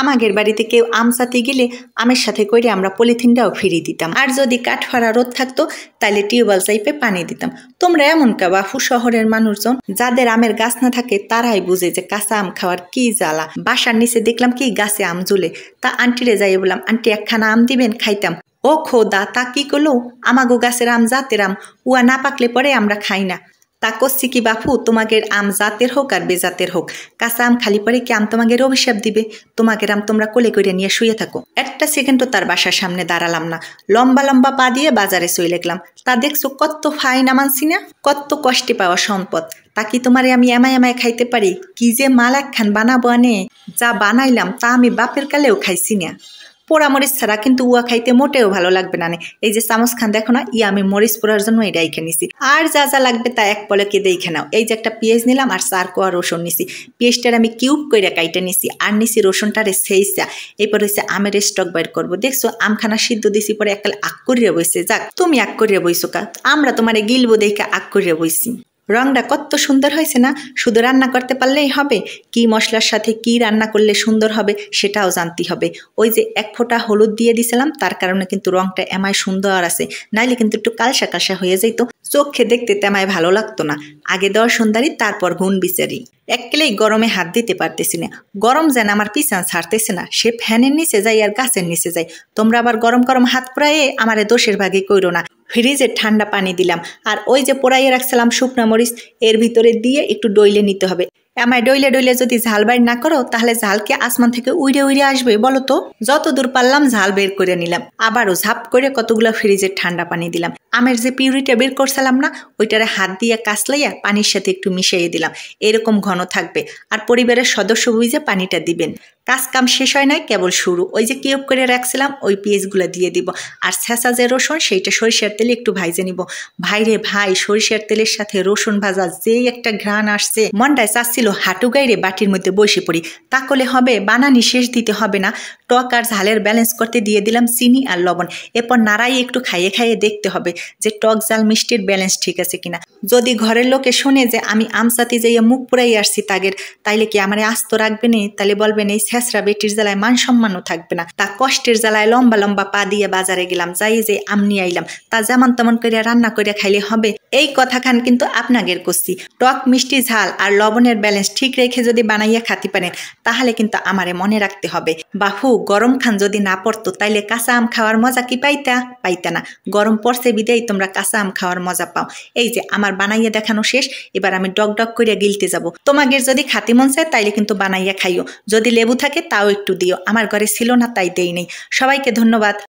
আমাদের বাড়িতে কেউ আম চাতে গেলে আমের সাথে করে আমরা পলিথিনটাও ফিরিয়ে দিতাম। আর যদি কাঠফাড়া রোদ থাকতো তাহলে টিউবওয়েল চাইপে পানি দিতাম। তোমরা এমন কা বাপু শহরের মানুষজন, যাদের আমের গাছ না থাকে তারাই বুঝে যে কাঁচা আম খাওয়ার কি জ্বালা। বাসার নিচে দেখলাম কি গাছে আম ঝুলে, তা আন্টিরে যাই বললাম, আন্টি একখানা আম দিবেন, খাইতাম। ও খোদা, তা কি করলো, আমাগো গাছের আম জাতের আম, উয়া না পাকলে পরে আমরা খাই না। তা করছি কি বাপু, তোমাদের আম জাতের হোক আর বেজাতের হোক, কাঁচা আম খালি পরে কি আম তোমাদের অভিশাপ দিবে? তোমাদের আম তোমরা কোলে করে নিয়ে শুয়ে থাকো। একটা সেকেন্ডও তার বাসার সামনে দাঁড়ালাম না, লম্বা লম্বা পা দিয়ে বাজারে চলে গেলাম। তা দেখছো কত ফাইন মানছি না, কত কষ্টে পাওয়া সম্পদ। তা কি তোমারে আমি এমায় এমায় খাইতে পারি? কি যে মাল একখান বানাবো আনে, যা বানাইলাম তা আমি বাপের কালেও খাইছি না। পোড়া মরিচ ছাড়া কিন্তু উয়া খাইতে মোটেও ভালো লাগবে না। এই যে চামচ খান দেখো না, আমি মরিচ পোড়ার জন্য এটা রেখে নিছি। আর যা যা লাগবে তা এক পলকে দেখে নাও। এই যে একটা পেঁয়াজ নিলাম আর 4 কোয়া রসুন নিছি। পেঁয়াজটার আমি কিউব করে কাইটে নিছি, আর নিছি রসুনটারে সেইসা। এরপর হচ্ছে আমের স্টক বাইর করবো। দেখছো আমখানা সিদ্ধ দিছি, পরে একালে আগ করিয়া বইছে। যাক, তুমি আগ করিয়া বইছো কা, আমরা তোমারে গিলবো দেখে আগ করিয়া বইছি। রংটা কত সুন্দর হয়েছে না? শুধু রান্না করতে পারলেই হবে, কি মশলার সাথে কি রান্না করলে সুন্দর হবে সেটাও জানতে হবে। ওই যে 1 ফোঁটা হলুদ দিয়ে দিছিলাম, তার কারণে কিন্তু রংটা এমায় সুন্দর আছে, নাইলে কিন্তু একটু কালসা কালসা হয়ে যাইতো, চোখে দেখতে তেমায় ভালো লাগতো না। আগে দেওয়ার সুন্দরী, তারপর গুণ বিচারি। এককেলেই গরমে হাত দিতে পারতেছি না, গরম যেন আমার পিছন ছাড়তেছে না। সে ফ্যানের নিচে যাই আর গাছের নিচে যাই। তোমরা আবার গরম গরম হাত পুরাইয়ে আমারে দোষের ভাগে কইরো না। ফ্রিজের ঠান্ডা পানি দিলাম, আর ওই যে পোড়াইয়ে রাখছিলাম শুকনা মরিচ, এর ভিতরে দিয়ে একটু ডইলে নিতে হবে। আমায় ডইলে ডইলে যদি ঝাল বাইর না করো, তাহলে ঝালকে আসমান থেকে উড়ে উড়ে আসবে বলো তো? যত দূর পারলাম ঝাল বের করে নিলাম, আবারও ঝাপ করে কতগুলো ফ্রিজের ঠান্ডা পানি দিলাম। আমের যে পিউরিটা বের করছিলাম না, ওইটারে হাত দিয়ে কাছলাইয়া পানির সাথে একটু মিশিয়ে দিলাম। এরকম ঘন থাকবে, আর পরিবারের সদস্য বুঝে পানিটা দিবেন। কাজ কাম শেষ হয় নাই, কেবল শুরু। ওই যে কিউব করে রাখছিলাম ওই পেঁয়াজগুলো দিয়ে দিব, আর ছেঁচা যে রসুন সেইটা সরিষার তেলে একটু ভাইজে নিব। ভাইরে ভাই, সরিষার তেলের সাথে রসুন ভাজা যেই একটা ঘ্রাণ আসছে, মনটায় চাচ্ছিল হাঁটু গাইরে বাটির মধ্যে বসে পড়ি। তাকলে হবে, বানানি শেষ দিতে হবে না। টক আর ঝালের ব্যালেন্স করতে দিয়ে দিলাম চিনি আর লবণ। এরপর নাড়াই একটু খাইয়ে খাইয়ে দেখতে হবে যে টক ঝাল মিষ্টির ব্যালেন্স ঠিক আছে কিনা। যদি ঘরের লোকে শোনে যে আমি আমসাতি যাইয়া মুখ পুরাই আসছি তাগের, তাইলে কি আমারে আস্ত রাখবে না? তাইলে বলবেন এই ছেঁচড়া বেটির জ্বালায় মান সম্মানও থাকবে না। তা কষ্টের জ্বালায় লম্বা লম্বা পা দিয়ে বাজারে গেলাম, যাই যে আম নিয়ে আইলাম। তা যেমন তেমন করে রান্না করে খাইলে হবে? এই কথাখান কিন্তু আপনাদের করছি। টক মিষ্টি ঝাল আর লবণের ব্যালেন্স ঠিক রেখে যদি বানাইয়া খাতে পারেন, তাহলে কিন্তু আমারে মনে রাখতে হবে। বাহু, গরম খান যদি না পড়তো তাইলে কাঁচা আম খাওয়ার মজা কি পাইতা না। গরম পড়ছে বিদায় তোমরা কাঁচা আম খাওয়ার মজা পাও। এই যে আমার বানাইয়া দেখানো শেষ, এবার আমি ডক ডক করিয়া গিলতে যাব। তোমাদের যদি খাতি মন চায় তাইলে কিন্তু বানাইয়া খাইও, যদি লেবু থাকে তাও একটু দিও। আমার ঘরে ছিল না তাই দেই নেই। সবাইকে ধন্যবাদ।